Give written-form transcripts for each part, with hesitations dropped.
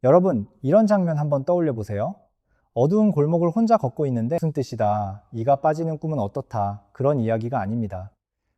여러분, 이런 장면 한번 떠올려 보세요. 어두운 골목을 혼자 걷고 있는데 무슨 뜻이다, 이가 빠지는 꿈은 어떻다, 그런 이야기가 아닙니다.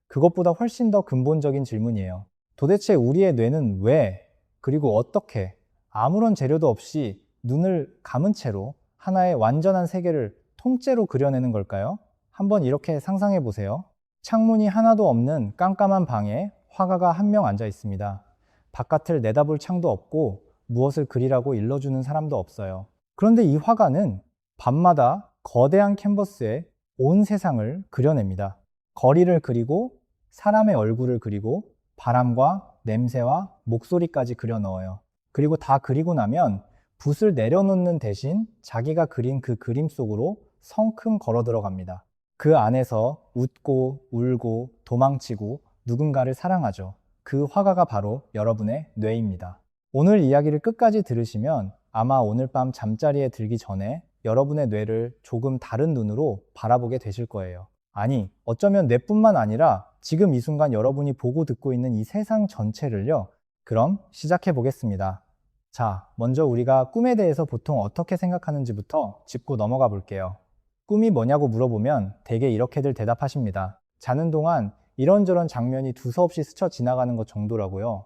그것보다 훨씬 더 근본적인 질문이에요. 도대체 우리의 뇌는 왜, 그리고 어떻게 아무런 재료도 없이 눈을 감은 채로 하나의 완전한 세계를 통째로 그려내는 걸까요? 한번 이렇게 상상해 보세요. 창문이 하나도 없는 깜깜한 방에 화가가 한 명 앉아 있습니다. 바깥을 내다볼 창도 없고 무엇을 그리라고 일러주는 사람도 없어요. 그런데 이 화가는 밤마다 거대한 캔버스에 온 세상을 그려냅니다. 거리를 그리고 사람의 얼굴을 그리고 바람과 냄새와 목소리까지 그려 넣어요. 그리고 다 그리고 나면 붓을 내려놓는 대신 자기가 그린 그 그림 속으로 성큼 걸어 들어갑니다. 그 안에서 웃고 울고 도망치고 누군가를 사랑하죠. 그 화가가 바로 여러분의 뇌입니다. 오늘 이야기를 끝까지 들으시면 아마 오늘 밤 잠자리에 들기 전에 여러분의 뇌를 조금 다른 눈으로 바라보게 되실 거예요. 아니, 어쩌면 뇌뿐만 아니라 지금 이 순간 여러분이 보고 듣고 있는 이 세상 전체를요. 그럼 시작해 보겠습니다. 자, 먼저 우리가 꿈에 대해서 보통 어떻게 생각하는지부터 짚고 넘어가 볼게요. 꿈이 뭐냐고 물어보면 대개 이렇게들 대답하십니다. 자는 동안 이런저런 장면이 두서없이 스쳐 지나가는 것 정도라고요.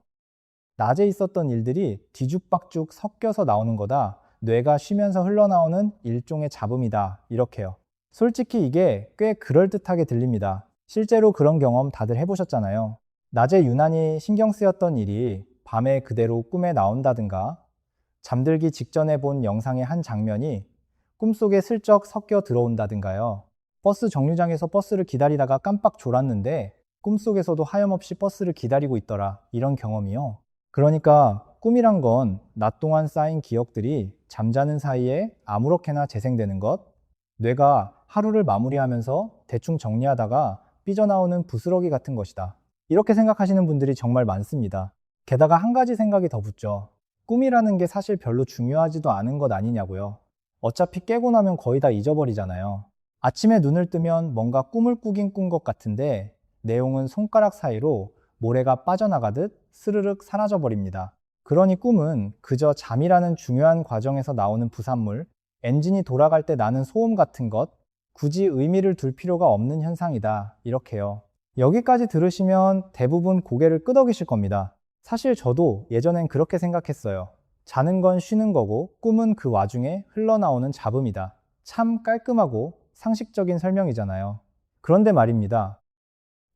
낮에 있었던 일들이 뒤죽박죽 섞여서 나오는 거다. 뇌가 쉬면서 흘러나오는 일종의 잡음이다. 이렇게요. 솔직히 이게 꽤 그럴듯하게 들립니다. 실제로 그런 경험 다들 해보셨잖아요. 낮에 유난히 신경 쓰였던 일이 밤에 그대로 꿈에 나온다든가, 잠들기 직전에 본 영상의 한 장면이 꿈속에 슬쩍 섞여 들어온다든가요. 버스 정류장에서 버스를 기다리다가 깜빡 졸았는데 꿈속에서도 하염없이 버스를 기다리고 있더라. 이런 경험이요. 그러니까 꿈이란 건 낮 동안 쌓인 기억들이 잠자는 사이에 아무렇게나 재생되는 것, 뇌가 하루를 마무리하면서 대충 정리하다가 삐져나오는 부스러기 같은 것이다. 이렇게 생각하시는 분들이 정말 많습니다. 게다가 한 가지 생각이 더 붙죠. 꿈이라는 게 사실 별로 중요하지도 않은 것 아니냐고요. 어차피 깨고 나면 거의 다 잊어버리잖아요. 아침에 눈을 뜨면 뭔가 꿈을 꾸긴 꾼 것 같은데 내용은 손가락 사이로 모래가 빠져나가듯 스르륵 사라져 버립니다. 그러니 꿈은 그저 잠이라는 중요한 과정에서 나오는 부산물, 엔진이 돌아갈 때 나는 소음 같은 것, 굳이 의미를 둘 필요가 없는 현상이다. 이렇게요. 여기까지 들으시면 대부분 고개를 끄덕이실 겁니다. 사실 저도 예전엔 그렇게 생각했어요. 자는 건 쉬는 거고 꿈은 그 와중에 흘러나오는 잡음이다. 참 깔끔하고 상식적인 설명이잖아요. 그런데 말입니다.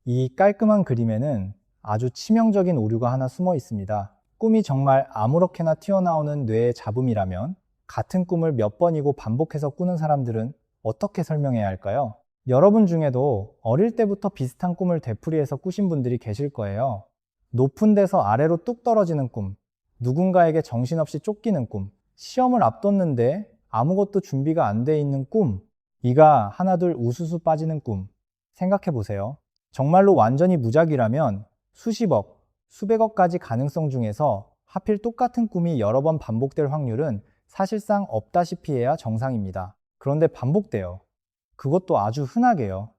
이 깔끔한 그림에는 아주 치명적인 오류가 하나 숨어 있습니다. 꿈이 정말 아무렇게나 튀어나오는 뇌의 잡음이라면 같은 꿈을 몇 번이고 반복해서 꾸는 사람들은 어떻게 설명해야 할까요? 여러분 중에도 어릴 때부터 비슷한 꿈을 되풀이해서 꾸신 분들이 계실 거예요. 높은 데서 아래로 뚝 떨어지는 꿈, 누군가에게 정신없이 쫓기는 꿈, 시험을 앞뒀는데 아무것도 준비가 안 돼 있는 꿈, 이가 하나둘 우수수 빠지는 꿈. 생각해 보세요. 정말로 완전히 무작위라면 수십억, 수백억까지 가능성 중에서 하필 똑같은 꿈이 여러 번 반복될 확률은 사실상 없다시피 해야 정상입니다. 그런데 반복돼요. 그것도 아주 흔하게요.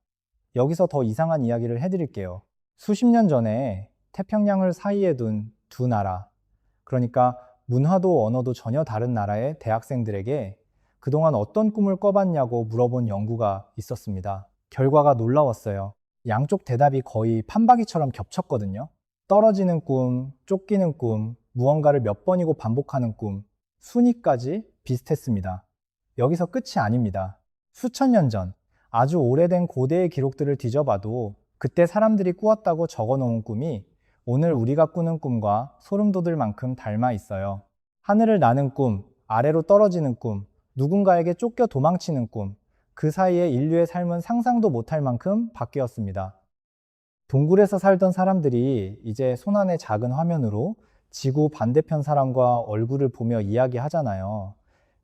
여기서 더 이상한 이야기를 해드릴게요. 수십 년 전에 태평양을 사이에 둔 두 나라, 그러니까 문화도 언어도 전혀 다른 나라의 대학생들에게 그동안 어떤 꿈을 꿔봤냐고 물어본 연구가 있었습니다. 결과가 놀라웠어요. 양쪽 대답이 거의 판박이처럼 겹쳤거든요. 떨어지는 꿈, 쫓기는 꿈, 무언가를 몇 번이고 반복하는 꿈, 순위까지 비슷했습니다. 여기서 끝이 아닙니다. 수천 년 전, 아주 오래된 고대의 기록들을 뒤져봐도 그때 사람들이 꾸었다고 적어놓은 꿈이 오늘 우리가 꾸는 꿈과 소름 돋을 만큼 닮아 있어요. 하늘을 나는 꿈, 아래로 떨어지는 꿈, 누군가에게 쫓겨 도망치는 꿈, 그 사이에 인류의 삶은 상상도 못할 만큼 바뀌었습니다. 동굴에서 살던 사람들이 이제 손안의 작은 화면으로 지구 반대편 사람과 얼굴을 보며 이야기하잖아요.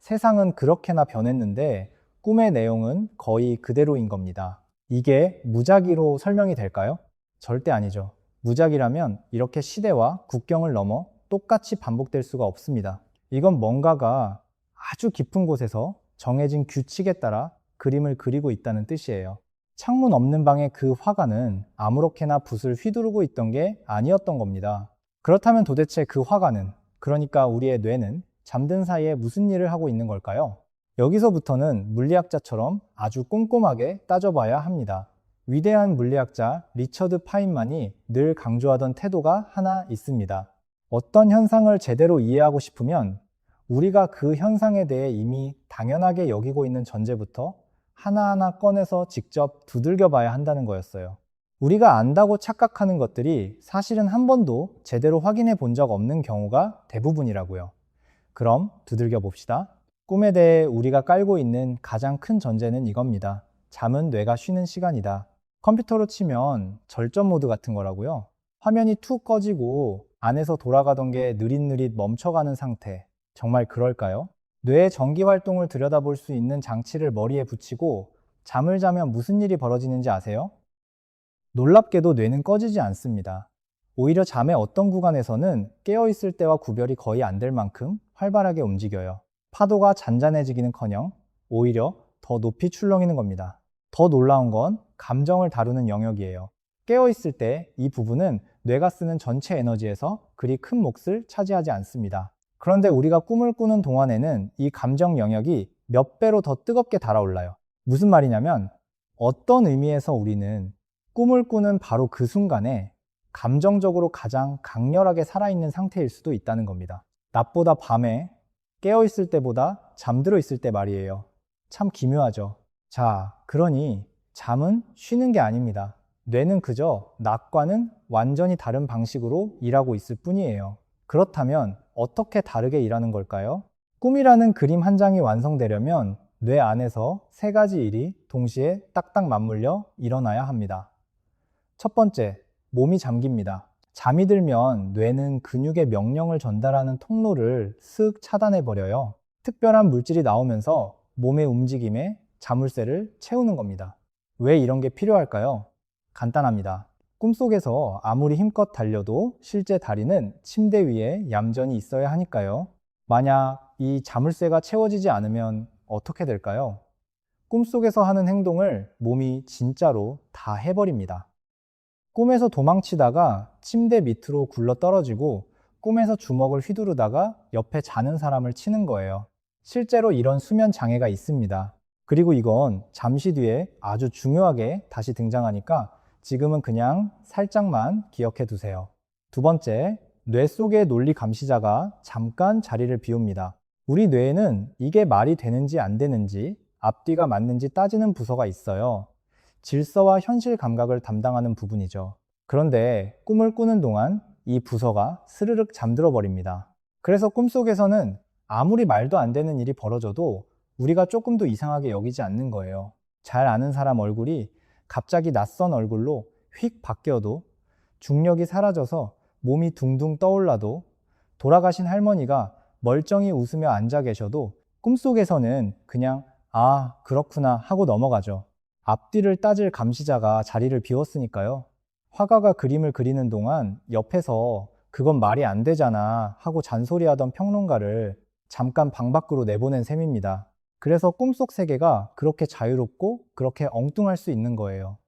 세상은 그렇게나 변했는데 꿈의 내용은 거의 그대로인 겁니다. 이게 무작위로 설명이 될까요? 절대 아니죠. 무작위라면 이렇게 시대와 국경을 넘어 똑같이 반복될 수가 없습니다. 이건 뭔가가 아주 깊은 곳에서 정해진 규칙에 따라 그림을 그리고 있다는 뜻이에요. 창문 없는 방의 그 화가는 아무렇게나 붓을 휘두르고 있던 게 아니었던 겁니다. 그렇다면 도대체 그 화가는, 그러니까 우리의 뇌는 잠든 사이에 무슨 일을 하고 있는 걸까요? 여기서부터는 물리학자처럼 아주 꼼꼼하게 따져봐야 합니다. 위대한 물리학자 리처드 파인만이 늘 강조하던 태도가 하나 있습니다. 어떤 현상을 제대로 이해하고 싶으면 우리가 그 현상에 대해 이미 당연하게 여기고 있는 전제부터 하나하나 꺼내서 직접 두들겨 봐야 한다는 거였어요. 우리가 안다고 착각하는 것들이 사실은 한 번도 제대로 확인해 본 적 없는 경우가 대부분이라고요. 그럼 두들겨 봅시다. 꿈에 대해 우리가 깔고 있는 가장 큰 전제는 이겁니다. 잠은 뇌가 쉬는 시간이다. 컴퓨터로 치면 절전 모드 같은 거라고요. 화면이 툭 꺼지고 안에서 돌아가던 게 느릿느릿 멈춰가는 상태. 정말 그럴까요? 뇌의 전기 활동을 들여다볼 수 있는 장치를 머리에 붙이고 잠을 자면 무슨 일이 벌어지는지 아세요? 놀랍게도 뇌는 꺼지지 않습니다. 오히려 잠의 어떤 구간에서는 깨어있을 때와 구별이 거의 안 될 만큼 활발하게 움직여요. 파도가 잔잔해지기는커녕 오히려 더 높이 출렁이는 겁니다. 더 놀라운 건 감정을 다루는 영역이에요. 깨어있을 때 이 부분은 뇌가 쓰는 전체 에너지에서 그리 큰 몫을 차지하지 않습니다. 그런데 우리가 꿈을 꾸는 동안에는 이 감정 영역이 몇 배로 더 뜨겁게 달아올라요. 무슨 말이냐면 어떤 의미에서 우리는 꿈을 꾸는 바로 그 순간에 감정적으로 가장 강렬하게 살아있는 상태일 수도 있다는 겁니다. 낮보다 밤에 깨어있을 때보다 잠들어 있을 때 말이에요. 참 기묘하죠. 자, 그러니 잠은 쉬는 게 아닙니다. 뇌는 그저 낮과는 완전히 다른 방식으로 일하고 있을 뿐이에요. 그렇다면 어떻게 다르게 일하는 걸까요? 꿈이라는 그림 한 장이 완성되려면 뇌 안에서 세 가지 일이 동시에 딱딱 맞물려 일어나야 합니다. 첫 번째, 몸이 잠깁니다. 잠이 들면 뇌는 근육의 명령을 전달하는 통로를 쓱 차단해버려요. 특별한 물질이 나오면서 몸의 움직임에 자물쇠를 채우는 겁니다. 왜 이런 게 필요할까요? 간단합니다. 꿈속에서 아무리 힘껏 달려도 실제 다리는 침대 위에 얌전히 있어야 하니까요. 만약 이 자물쇠가 채워지지 않으면 어떻게 될까요? 꿈속에서 하는 행동을 몸이 진짜로 다 해버립니다. 꿈에서 도망치다가 침대 밑으로 굴러 떨어지고 꿈에서 주먹을 휘두르다가 옆에 자는 사람을 치는 거예요. 실제로 이런 수면 장애가 있습니다. 그리고 이건 잠시 뒤에 아주 중요하게 다시 등장하니까 지금은 그냥 살짝만 기억해 두세요. 두 번째, 뇌 속의 논리 감시자가 잠깐 자리를 비웁니다. 우리 뇌에는 이게 말이 되는지 안 되는지, 앞뒤가 맞는지 따지는 부서가 있어요. 질서와 현실 감각을 담당하는 부분이죠. 그런데 꿈을 꾸는 동안 이 부서가 스르륵 잠들어 버립니다. 그래서 꿈속에서는 아무리 말도 안 되는 일이 벌어져도 우리가 조금도 이상하게 여기지 않는 거예요. 잘 아는 사람 얼굴이 갑자기 낯선 얼굴로 휙 바뀌어도, 중력이 사라져서 몸이 둥둥 떠올라도, 돌아가신 할머니가 멀쩡히 웃으며 앉아 계셔도 꿈속에서는 그냥 아, 그렇구나 하고 넘어가죠. 앞뒤를 따질 감시자가 자리를 비웠으니까요. 화가가 그림을 그리는 동안 옆에서 그건 말이 안 되잖아 하고 잔소리하던 평론가를 잠깐 방 밖으로 내보낸 셈입니다. 그래서 꿈속 세계가 그렇게 자유롭고 그렇게 엉뚱할 수 있는 거예요.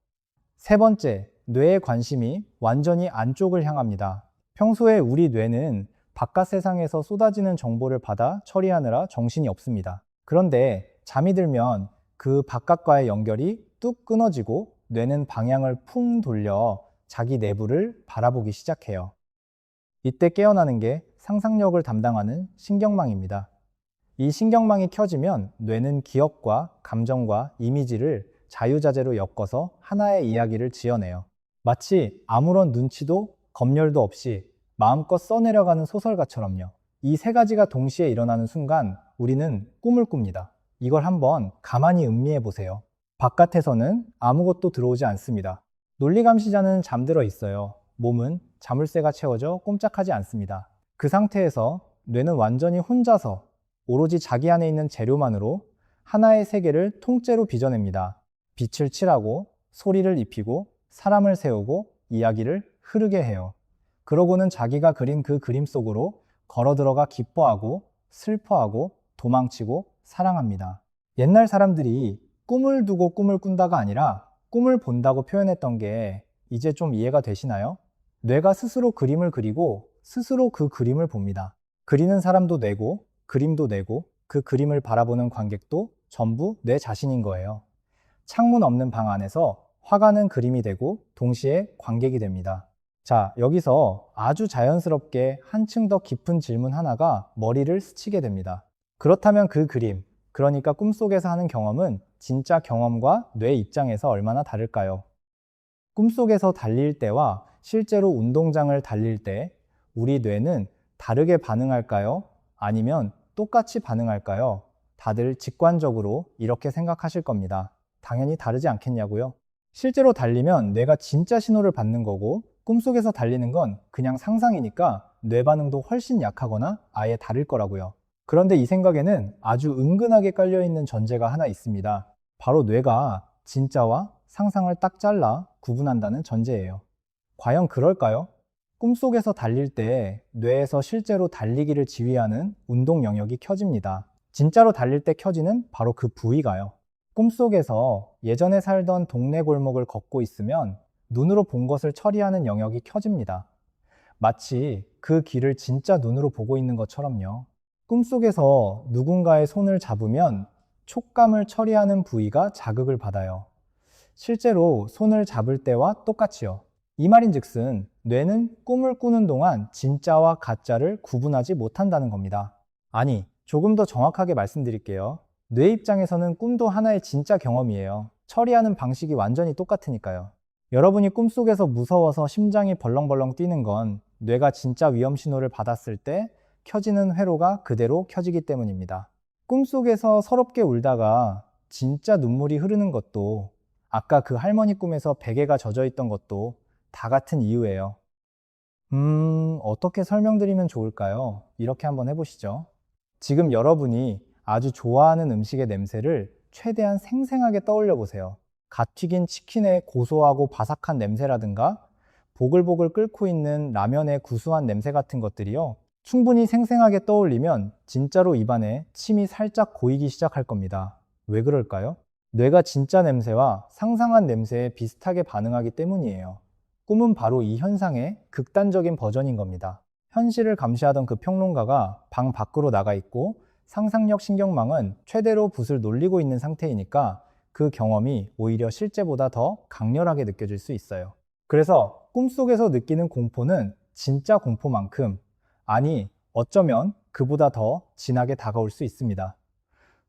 세 번째, 뇌의 관심이 완전히 안쪽을 향합니다. 평소에 우리 뇌는 바깥 세상에서 쏟아지는 정보를 받아 처리하느라 정신이 없습니다. 그런데 잠이 들면 그 바깥과의 연결이 뚝 끊어지고 뇌는 방향을 풍 돌려 자기 내부를 바라보기 시작해요. 이때 깨어나는 게 상상력을 담당하는 신경망입니다. 이 신경망이 켜지면 뇌는 기억과 감정과 이미지를 자유자재로 엮어서 하나의 이야기를 지어내요. 마치 아무런 눈치도 검열도 없이 마음껏 써내려가는 소설가처럼요. 이 세 가지가 동시에 일어나는 순간 우리는 꿈을 꿉니다. 이걸 한번 가만히 음미해 보세요. 바깥에서는 아무것도 들어오지 않습니다. 논리감시자는 잠들어 있어요. 몸은 자물쇠가 채워져 꼼짝하지 않습니다. 그 상태에서 뇌는 완전히 혼자서 오로지 자기 안에 있는 재료만으로 하나의 세계를 통째로 빚어냅니다. 빛을 칠하고 소리를 입히고 사람을 세우고 이야기를 흐르게 해요. 그러고는 자기가 그린 그 그림 속으로 걸어 들어가 기뻐하고 슬퍼하고 도망치고 사랑합니다. 옛날 사람들이 꿈을 두고 꿈을 꾼다가 아니라 꿈을 본다고 표현했던 게 이제 좀 이해가 되시나요? 뇌가 스스로 그림을 그리고 스스로 그 그림을 봅니다. 그리는 사람도 뇌고 그림도 뇌고 그 그림을 바라보는 관객도 전부 뇌 자신인 거예요. 창문 없는 방 안에서 화가는 그림이 되고 동시에 관객이 됩니다. 자, 여기서 아주 자연스럽게 한층 더 깊은 질문 하나가 머리를 스치게 됩니다. 그렇다면 그 그림, 그러니까 꿈속에서 하는 경험은 진짜 경험과 뇌 입장에서 얼마나 다를까요? 꿈속에서 달릴 때와 실제로 운동장을 달릴 때 우리 뇌는 다르게 반응할까요? 아니면 똑같이 반응할까요? 다들 직관적으로 이렇게 생각하실 겁니다. 당연히 다르지 않겠냐고요? 실제로 달리면 뇌가 진짜 신호를 받는 거고 꿈속에서 달리는 건 그냥 상상이니까 뇌 반응도 훨씬 약하거나 아예 다를 거라고요. 그런데 이 생각에는 아주 은근하게 깔려있는 전제가 하나 있습니다. 바로 뇌가 진짜와 상상을 딱 잘라 구분한다는 전제예요. 과연 그럴까요? 꿈속에서 달릴 때 뇌에서 실제로 달리기를 지휘하는 운동 영역이 켜집니다. 진짜로 달릴 때 켜지는 바로 그 부위가요. 꿈속에서 예전에 살던 동네 골목을 걷고 있으면 눈으로 본 것을 처리하는 영역이 켜집니다. 마치 그 길을 진짜 눈으로 보고 있는 것처럼요. 꿈속에서 누군가의 손을 잡으면 촉감을 처리하는 부위가 자극을 받아요. 실제로 손을 잡을 때와 똑같이요. 이 말인즉슨 뇌는 꿈을 꾸는 동안 진짜와 가짜를 구분하지 못한다는 겁니다. 아니, 조금 더 정확하게 말씀드릴게요. 뇌 입장에서는 꿈도 하나의 진짜 경험이에요. 처리하는 방식이 완전히 똑같으니까요. 여러분이 꿈속에서 무서워서 심장이 벌렁벌렁 뛰는 건 뇌가 진짜 위험 신호를 받았을 때 켜지는 회로가 그대로 켜지기 때문입니다. 꿈속에서 서럽게 울다가 진짜 눈물이 흐르는 것도 아까 그 할머니 꿈에서 베개가 젖어 있던 것도 다 같은 이유예요. 어떻게 설명드리면 좋을까요? 이렇게 한번 해보시죠. 지금 여러분이 아주 좋아하는 음식의 냄새를 최대한 생생하게 떠올려 보세요. 갓 튀긴 치킨의 고소하고 바삭한 냄새라든가 보글보글 끓고 있는 라면의 구수한 냄새 같은 것들이요. 충분히 생생하게 떠올리면 진짜로 입안에 침이 살짝 고이기 시작할 겁니다. 왜 그럴까요? 뇌가 진짜 냄새와 상상한 냄새에 비슷하게 반응하기 때문이에요. 꿈은 바로 이 현상의 극단적인 버전인 겁니다. 현실을 감시하던 그 평론가가 방 밖으로 나가 있고 상상력 신경망은 최대로 붓을 놀리고 있는 상태이니까 그 경험이 오히려 실제보다 더 강렬하게 느껴질 수 있어요. 그래서 꿈속에서 느끼는 공포는 진짜 공포만큼, 아니, 어쩌면 그보다 더 진하게 다가올 수 있습니다.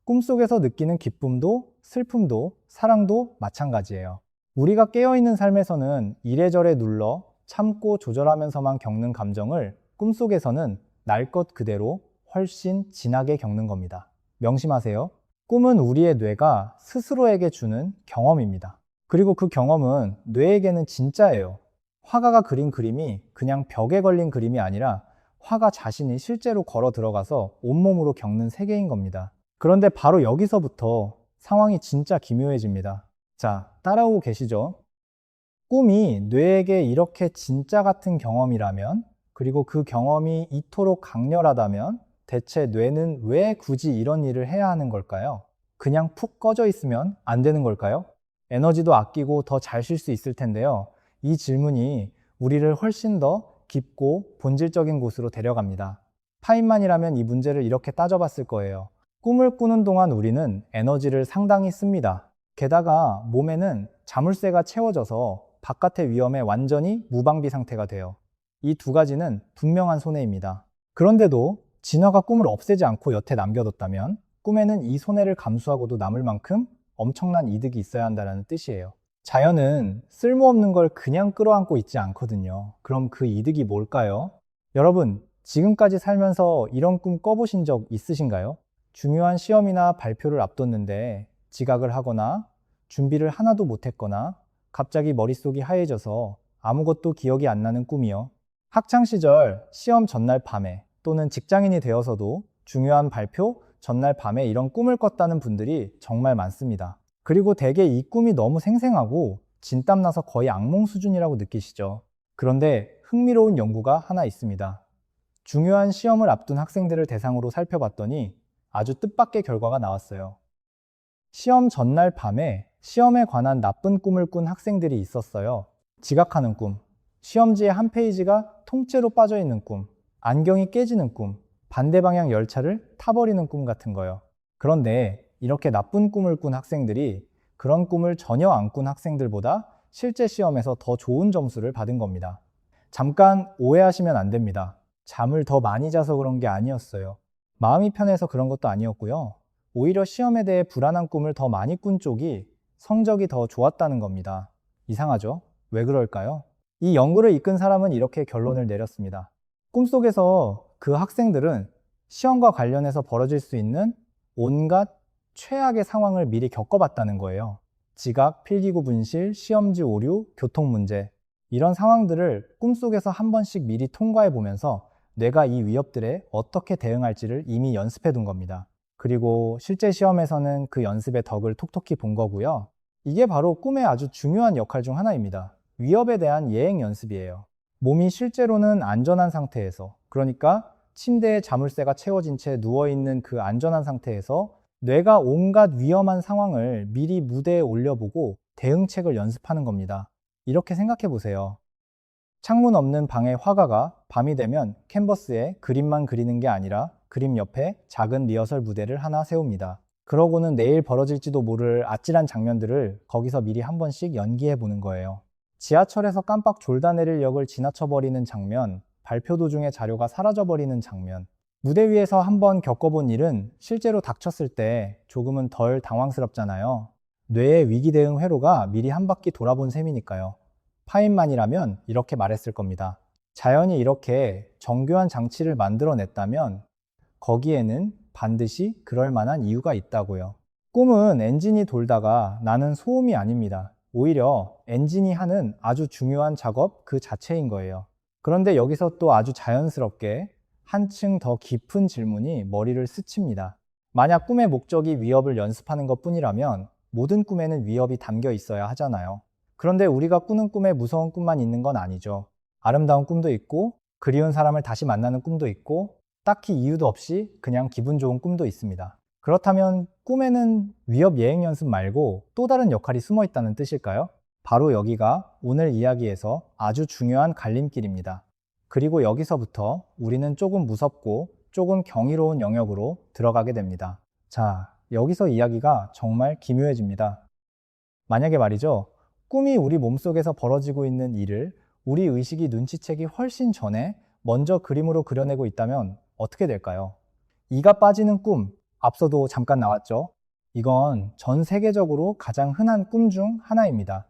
꿈속에서 느끼는 기쁨도 슬픔도 사랑도 마찬가지예요. 우리가 깨어있는 삶에서는 이래저래 눌러 참고 조절하면서만 겪는 감정을 꿈속에서는 날 것 그대로 훨씬 진하게 겪는 겁니다. 명심하세요. 꿈은 우리의 뇌가 스스로에게 주는 경험입니다. 그리고 그 경험은 뇌에게는 진짜예요. 화가가 그린 그림이 그냥 벽에 걸린 그림이 아니라 화가 자신이 실제로 걸어 들어가서 온몸으로 겪는 세계인 겁니다. 그런데 바로 여기서부터 상황이 진짜 기묘해집니다. 자, 따라오고 계시죠? 꿈이 뇌에게 이렇게 진짜 같은 경험이라면, 그리고 그 경험이 이토록 강렬하다면 대체 뇌는 왜 굳이 이런 일을 해야 하는 걸까요? 그냥 푹 꺼져 있으면 안 되는 걸까요? 에너지도 아끼고 더 잘 쉴 수 있을 텐데요. 이 질문이 우리를 훨씬 더 깊고 본질적인 곳으로 데려갑니다. 파인만이라면 이 문제를 이렇게 따져봤을 거예요. 꿈을 꾸는 동안 우리는 에너지를 상당히 씁니다. 게다가 몸에는 자물쇠가 채워져서 바깥의 위험에 완전히 무방비 상태가 돼요. 이 두 가지는 분명한 손해입니다. 그런데도 진화가 꿈을 없애지 않고 여태 남겨뒀다면 꿈에는 이 손해를 감수하고도 남을 만큼 엄청난 이득이 있어야 한다는 뜻이에요. 자연은 쓸모없는 걸 그냥 끌어안고 있지 않거든요. 그럼 그 이득이 뭘까요? 여러분, 지금까지 살면서 이런 꿈 꿔보신 적 있으신가요? 중요한 시험이나 발표를 앞뒀는데 지각을 하거나 준비를 하나도 못했거나 갑자기 머릿속이 하얘져서 아무것도 기억이 안 나는 꿈이요. 학창시절 시험 전날 밤에 또는 직장인이 되어서도 중요한 발표 전날 밤에 이런 꿈을 꿨다는 분들이 정말 많습니다. 그리고 대개 이 꿈이 너무 생생하고 진땀나서 거의 악몽 수준이라고 느끼시죠. 그런데 흥미로운 연구가 하나 있습니다. 중요한 시험을 앞둔 학생들을 대상으로 살펴봤더니 아주 뜻밖의 결과가 나왔어요. 시험 전날 밤에 시험에 관한 나쁜 꿈을 꾼 학생들이 있었어요. 지각하는 꿈, 시험지의 한 페이지가 통째로 빠져있는 꿈, 안경이 깨지는 꿈, 반대 방향 열차를 타버리는 꿈 같은 거요. 그런데 이렇게 나쁜 꿈을 꾼 학생들이 그런 꿈을 전혀 안 꾼 학생들보다 실제 시험에서 더 좋은 점수를 받은 겁니다. 잠깐 오해하시면 안 됩니다. 잠을 더 많이 자서 그런 게 아니었어요. 마음이 편해서 그런 것도 아니었고요. 오히려 시험에 대해 불안한 꿈을 더 많이 꾼 쪽이 성적이 더 좋았다는 겁니다. 이상하죠? 왜 그럴까요? 이 연구를 이끈 사람은 이렇게 결론을 내렸습니다. 꿈속에서 그 학생들은 시험과 관련해서 벌어질 수 있는 온갖 최악의 상황을 미리 겪어봤다는 거예요. 지각, 필기구 분실, 시험지 오류, 교통 문제. 이런 상황들을 꿈속에서 한 번씩 미리 통과해 보면서 뇌가 이 위협들에 어떻게 대응할지를 이미 연습해 둔 겁니다. 그리고 실제 시험에서는 그 연습의 덕을 톡톡히 본 거고요. 이게 바로 꿈의 아주 중요한 역할 중 하나입니다. 위협에 대한 예행 연습이에요. 몸이 실제로는 안전한 상태에서, 그러니까 침대에 자물쇠가 채워진 채 누워있는 그 안전한 상태에서 뇌가 온갖 위험한 상황을 미리 무대에 올려보고 대응책을 연습하는 겁니다. 이렇게 생각해 보세요. 창문 없는 방의 화가가 밤이 되면 캔버스에 그림만 그리는 게 아니라 그림 옆에 작은 리허설 무대를 하나 세웁니다. 그러고는 내일 벌어질지도 모를 아찔한 장면들을 거기서 미리 한 번씩 연기해 보는 거예요. 지하철에서 깜빡 졸다 내릴 역을 지나쳐버리는 장면, 발표 도중에 자료가 사라져버리는 장면. 무대 위에서 한번 겪어본 일은 실제로 닥쳤을 때 조금은 덜 당황스럽잖아요. 뇌의 위기 대응 회로가 미리 한 바퀴 돌아본 셈이니까요. 파인만이라면 이렇게 말했을 겁니다. 자연이 이렇게 정교한 장치를 만들어냈다면 거기에는 반드시 그럴 만한 이유가 있다고요. 꿈은 엔진이 돌다가 나는 소음이 아닙니다. 오히려 엔진이 하는 아주 중요한 작업 그 자체인 거예요. 그런데 여기서 또 아주 자연스럽게 한층 더 깊은 질문이 머리를 스칩니다. 만약 꿈의 목적이 위협을 연습하는 것 뿐이라면 모든 꿈에는 위협이 담겨 있어야 하잖아요. 그런데 우리가 꾸는 꿈에 무서운 꿈만 있는 건 아니죠. 아름다운 꿈도 있고, 그리운 사람을 다시 만나는 꿈도 있고, 딱히 이유도 없이 그냥 기분 좋은 꿈도 있습니다. 그렇다면 꿈에는 위협 예행 연습 말고 또 다른 역할이 숨어 있다는 뜻일까요? 바로 여기가 오늘 이야기에서 아주 중요한 갈림길입니다. 그리고 여기서부터 우리는 조금 무섭고 조금 경이로운 영역으로 들어가게 됩니다. 자, 여기서 이야기가 정말 기묘해집니다. 만약에 말이죠, 꿈이 우리 몸속에서 벌어지고 있는 일을 우리 의식이 눈치채기 훨씬 전에 먼저 그림으로 그려내고 있다면 어떻게 될까요? 이가 빠지는 꿈, 앞서도 잠깐 나왔죠? 이건 전 세계적으로 가장 흔한 꿈 중 하나입니다.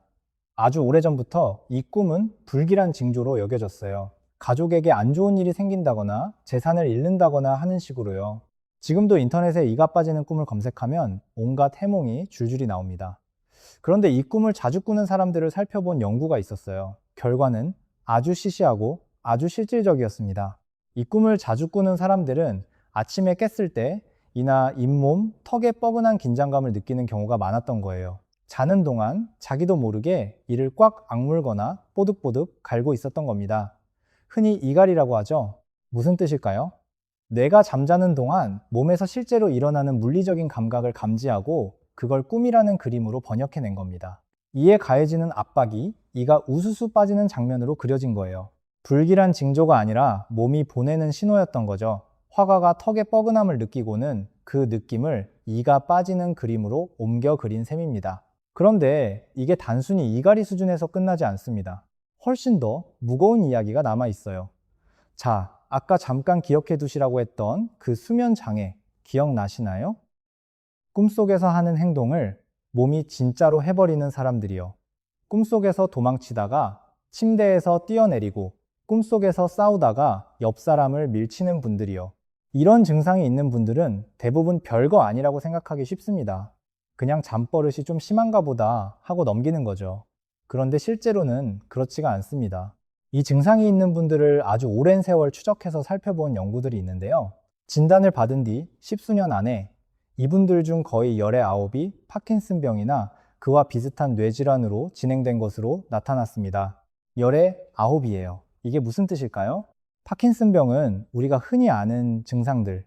아주 오래전부터 이 꿈은 불길한 징조로 여겨졌어요. 가족에게 안 좋은 일이 생긴다거나 재산을 잃는다거나 하는 식으로요. 지금도 인터넷에 이가 빠지는 꿈을 검색하면 온갖 해몽이 줄줄이 나옵니다. 그런데 이 꿈을 자주 꾸는 사람들을 살펴본 연구가 있었어요. 결과는 아주 시시하고 아주 실질적이었습니다. 이 꿈을 자주 꾸는 사람들은 아침에 깼을 때 이나 잇몸, 턱에 뻐근한 긴장감을 느끼는 경우가 많았던 거예요. 자는 동안 자기도 모르게 이를 꽉 악물거나 뽀득뽀득 갈고 있었던 겁니다. 흔히 이갈이라고 하죠. 무슨 뜻일까요? 뇌가 잠자는 동안 몸에서 실제로 일어나는 물리적인 감각을 감지하고 그걸 꿈이라는 그림으로 번역해낸 겁니다. 이에 가해지는 압박이 이가 우수수 빠지는 장면으로 그려진 거예요. 불길한 징조가 아니라 몸이 보내는 신호였던 거죠. 화가가 턱의 뻐근함을 느끼고는 그 느낌을 이가 빠지는 그림으로 옮겨 그린 셈입니다. 그런데 이게 단순히 이갈이 수준에서 끝나지 않습니다. 훨씬 더 무거운 이야기가 남아 있어요. 자, 아까 잠깐 기억해 두시라고 했던 그 수면 장애 기억나시나요? 꿈속에서 하는 행동을 몸이 진짜로 해버리는 사람들이요. 꿈속에서 도망치다가 침대에서 뛰어내리고 꿈속에서 싸우다가 옆 사람을 밀치는 분들이요. 이런 증상이 있는 분들은 대부분 별거 아니라고 생각하기 쉽습니다. 그냥 잠버릇이 좀 심한가 보다 하고 넘기는 거죠. 그런데 실제로는 그렇지가 않습니다. 이 증상이 있는 분들을 아주 오랜 세월 추적해서 살펴본 연구들이 있는데요. 진단을 받은 뒤 십수년 안에 이분들 중 거의 열의 9이 파킨슨병이나 그와 비슷한 뇌질환으로 진행된 것으로 나타났습니다. 열의 9이에요. 이게 무슨 뜻일까요? 파킨슨병은 우리가 흔히 아는 증상들,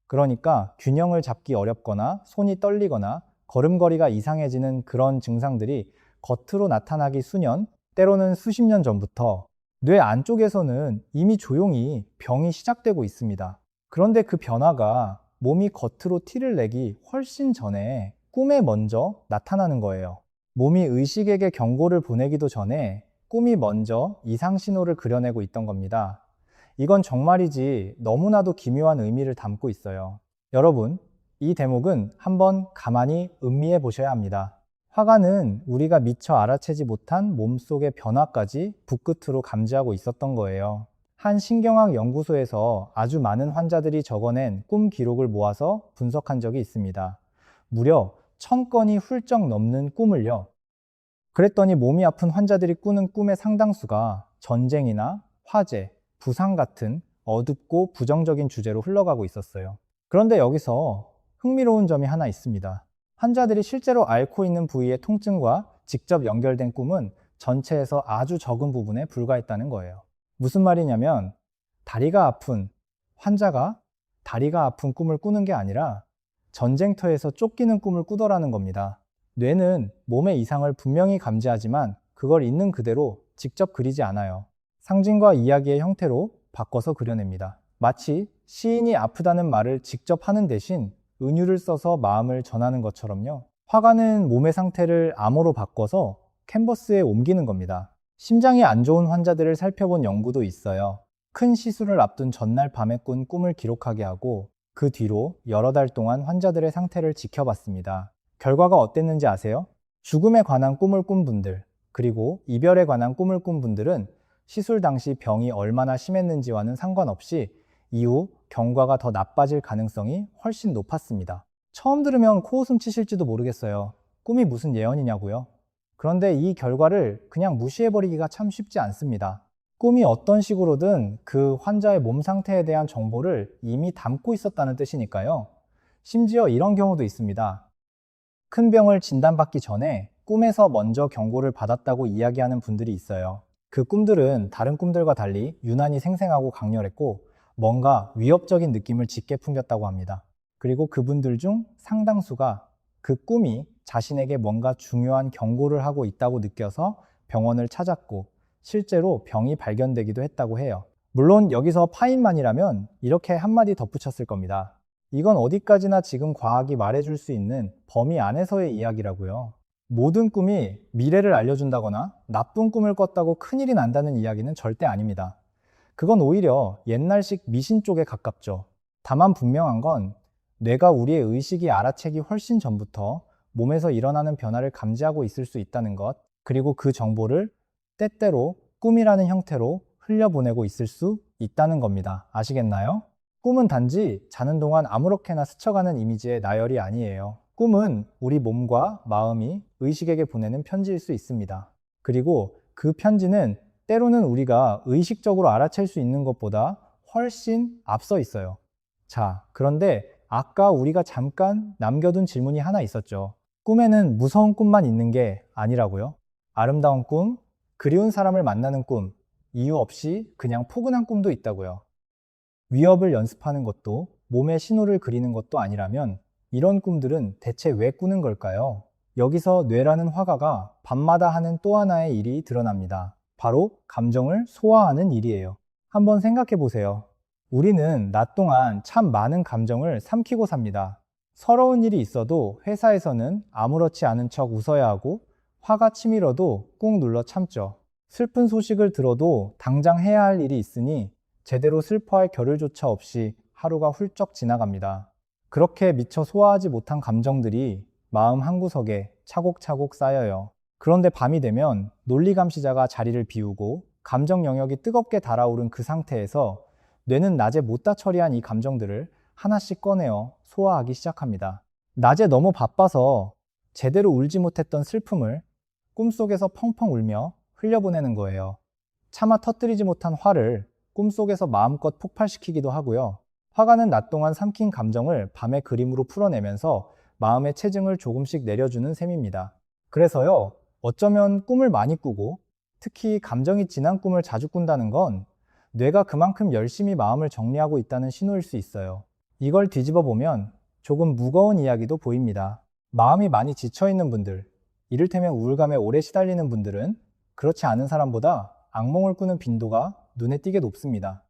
그러니까 균형을 잡기 어렵거나 손이 떨리거나 걸음걸이가 이상해지는 그런 증상들이 겉으로 나타나기 수년, 때로는 수십 년 전부터 뇌 안쪽에서는 이미 조용히 병이 시작되고 있습니다. 그런데 그 변화가 몸이 겉으로 티를 내기 훨씬 전에 꿈에 먼저 나타나는 거예요. 몸이 의식에게 경고를 보내기도 전에 꿈이 먼저 이상 신호를 그려내고 있던 겁니다. 이건 정말이지 너무나도 기묘한 의미를 담고 있어요. 여러분, 이 대목은 한번 가만히 음미해 보셔야 합니다. 화가는 우리가 미처 알아채지 못한 몸속의 변화까지 붓끝으로 감지하고 있었던 거예요. 한 신경학 연구소에서 아주 많은 환자들이 적어낸 꿈 기록을 모아서 분석한 적이 있습니다. 무려 1000건이 훌쩍 넘는 꿈을요. 그랬더니 몸이 아픈 환자들이 꾸는 꿈의 상당수가 전쟁이나 화재, 부상 같은 어둡고 부정적인 주제로 흘러가고 있었어요. 그런데 여기서 흥미로운 점이 하나 있습니다. 환자들이 실제로 앓고 있는 부위의 통증과 직접 연결된 꿈은 전체에서 아주 적은 부분에 불과했다는 거예요. 무슨 말이냐면 다리가 아픈 환자가 다리가 아픈 꿈을 꾸는 게 아니라 전쟁터에서 쫓기는 꿈을 꾸더라는 겁니다. 뇌는 몸의 이상을 분명히 감지하지만 그걸 있는 그대로 직접 그리지 않아요. 상징과 이야기의 형태로 바꿔서 그려냅니다. 마치 시인이 아프다는 말을 직접 하는 대신 은유를 써서 마음을 전하는 것처럼요. 화가는 몸의 상태를 암호로 바꿔서 캔버스에 옮기는 겁니다. 심장이 안 좋은 환자들을 살펴본 연구도 있어요. 큰 시술을 앞둔 전날 밤에 꾼 꿈을 기록하게 하고 그 뒤로 여러 달 동안 환자들의 상태를 지켜봤습니다. 결과가 어땠는지 아세요? 죽음에 관한 꿈을 꾼 분들, 그리고 이별에 관한 꿈을 꾼 분들은 시술 당시 병이 얼마나 심했는지와는 상관없이 이후 경과가 더 나빠질 가능성이 훨씬 높았습니다. 처음 들으면 코웃음 치실지도 모르겠어요. 꿈이 무슨 예언이냐고요? 그런데 이 결과를 그냥 무시해버리기가 참 쉽지 않습니다. 꿈이 어떤 식으로든 그 환자의 몸 상태에 대한 정보를 이미 담고 있었다는 뜻이니까요. 심지어 이런 경우도 있습니다. 큰 병을 진단받기 전에 꿈에서 먼저 경고를 받았다고 이야기하는 분들이 있어요. 그 꿈들은 다른 꿈들과 달리 유난히 생생하고 강렬했고 뭔가 위협적인 느낌을 짙게 풍겼다고 합니다. 그리고 그분들 중 상당수가 그 꿈이 자신에게 뭔가 중요한 경고를 하고 있다고 느껴서 병원을 찾았고 실제로 병이 발견되기도 했다고 해요. 물론 여기서 파인만이라면 이렇게 한마디 덧붙였을 겁니다. 이건 어디까지나 지금 과학이 말해줄 수 있는 범위 안에서의 이야기라고요. 모든 꿈이 미래를 알려준다거나 나쁜 꿈을 꿨다고 큰일이 난다는 이야기는 절대 아닙니다. 그건 오히려 옛날식 미신 쪽에 가깝죠. 다만 분명한 건 뇌가 우리의 의식이 알아채기 훨씬 전부터 몸에서 일어나는 변화를 감지하고 있을 수 있다는 것, 그리고 그 정보를 때때로 꿈이라는 형태로 흘려보내고 있을 수 있다는 겁니다. 아시겠나요? 꿈은 단지 자는 동안 아무렇게나 스쳐가는 이미지의 나열이 아니에요. 꿈은 우리 몸과 마음이 의식에게 보내는 편지일 수 있습니다. 그리고 그 편지는 때로는 우리가 의식적으로 알아챌 수 있는 것보다 훨씬 앞서 있어요. 자, 그런데 아까 우리가 잠깐 남겨둔 질문이 하나 있었죠. 꿈에는 무서운 꿈만 있는 게 아니라고요? 아름다운 꿈, 그리운 사람을 만나는 꿈, 이유 없이 그냥 포근한 꿈도 있다고요. 위협을 연습하는 것도 몸의 신호를 그리는 것도 아니라면 이런 꿈들은 대체 왜 꾸는 걸까요? 여기서 뇌라는 화가가 밤마다 하는 또 하나의 일이 드러납니다. 바로 감정을 소화하는 일이에요. 한번 생각해 보세요. 우리는 낮 동안 참 많은 감정을 삼키고 삽니다. 서러운 일이 있어도 회사에서는 아무렇지 않은 척 웃어야 하고 화가 치밀어도 꾹 눌러 참죠. 슬픈 소식을 들어도 당장 해야 할 일이 있으니 제대로 슬퍼할 겨를조차 없이 하루가 훌쩍 지나갑니다. 그렇게 미처 소화하지 못한 감정들이 마음 한구석에 차곡차곡 쌓여요. 그런데 밤이 되면 논리감시자가 자리를 비우고 감정 영역이 뜨겁게 달아오른 그 상태에서 뇌는 낮에 못다 처리한 이 감정들을 하나씩 꺼내어 소화하기 시작합니다. 낮에 너무 바빠서 제대로 울지 못했던 슬픔을 꿈속에서 펑펑 울며 흘려보내는 거예요. 차마 터뜨리지 못한 화를 꿈속에서 마음껏 폭발시키기도 하고요. 화가는 낮 동안 삼킨 감정을 밤에 그림으로 풀어내면서 마음의 체증을 조금씩 내려주는 셈입니다. 그래서요, 어쩌면 꿈을 많이 꾸고 특히 감정이 진한 꿈을 자주 꾼다는 건 뇌가 그만큼 열심히 마음을 정리하고 있다는 신호일 수 있어요. 이걸 뒤집어 보면 조금 무거운 이야기도 보입니다. 마음이 많이 지쳐있는 분들, 이를테면 우울감에 오래 시달리는 분들은 그렇지 않은 사람보다 악몽을 꾸는 빈도가 눈에 띄게 높습니다.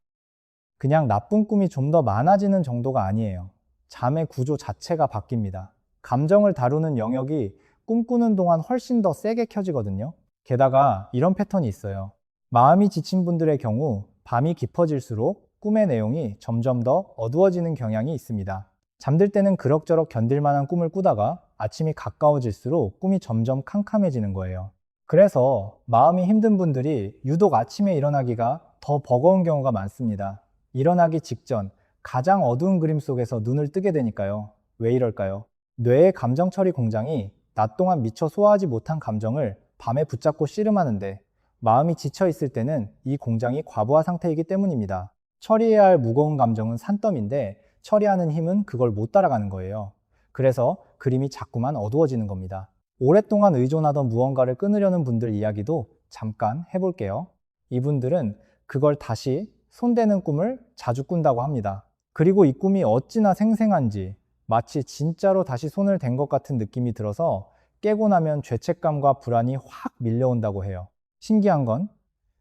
그냥 나쁜 꿈이 좀 더 많아지는 정도가 아니에요. 잠의 구조 자체가 바뀝니다. 감정을 다루는 영역이 꿈꾸는 동안 훨씬 더 세게 켜지거든요. 게다가 이런 패턴이 있어요. 마음이 지친 분들의 경우 밤이 깊어질수록 꿈의 내용이 점점 더 어두워지는 경향이 있습니다. 잠들 때는 그럭저럭 견딜 만한 꿈을 꾸다가 아침이 가까워질수록 꿈이 점점 캄캄해지는 거예요. 그래서 마음이 힘든 분들이 유독 아침에 일어나기가 더 버거운 경우가 많습니다. 일어나기 직전 가장 어두운 그림 속에서 눈을 뜨게 되니까요. 왜 이럴까요? 뇌의 감정 처리 공장이 낮 동안 미처 소화하지 못한 감정을 밤에 붙잡고 씨름하는데 마음이 지쳐 있을 때는 이 공장이 과부하 상태이기 때문입니다. 처리해야 할 무거운 감정은 산더미인데 처리하는 힘은 그걸 못 따라가는 거예요. 그래서 그림이 자꾸만 어두워지는 겁니다. 오랫동안 의존하던 무언가를 끊으려는 분들 이야기도 잠깐 해볼게요. 이분들은 그걸 다시 손대는 꿈을 자주 꾼다고 합니다. 그리고 이 꿈이 어찌나 생생한지 마치 진짜로 다시 손을 댄 것 같은 느낌이 들어서 깨고 나면 죄책감과 불안이 확 밀려온다고 해요. 신기한 건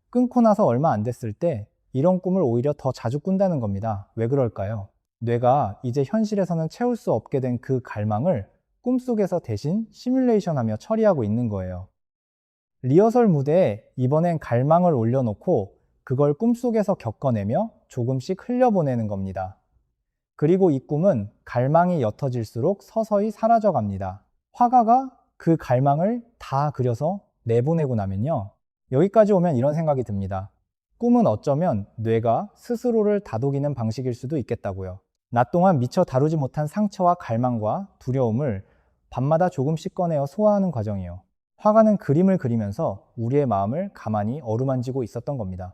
끊고 나서 얼마 안 됐을 때 이런 꿈을 오히려 더 자주 꾼다는 겁니다. 왜 그럴까요? 뇌가 이제 현실에서는 채울 수 없게 된 그 갈망을 꿈속에서 대신 시뮬레이션하며 처리하고 있는 거예요. 리허설 무대에 이번엔 갈망을 올려놓고 그걸 꿈속에서 겪어내며 조금씩 흘려보내는 겁니다. 그리고 이 꿈은 갈망이 옅어질수록 서서히 사라져 갑니다. 화가가 그 갈망을 다 그려서 내보내고 나면요. 여기까지 오면 이런 생각이 듭니다. 꿈은 어쩌면 뇌가 스스로를 다독이는 방식일 수도 있겠다고요. 낮 동안 미처 다루지 못한 상처와 갈망과 두려움을 밤마다 조금씩 꺼내어 소화하는 과정이요. 화가는 그림을 그리면서 우리의 마음을 가만히 어루만지고 있었던 겁니다.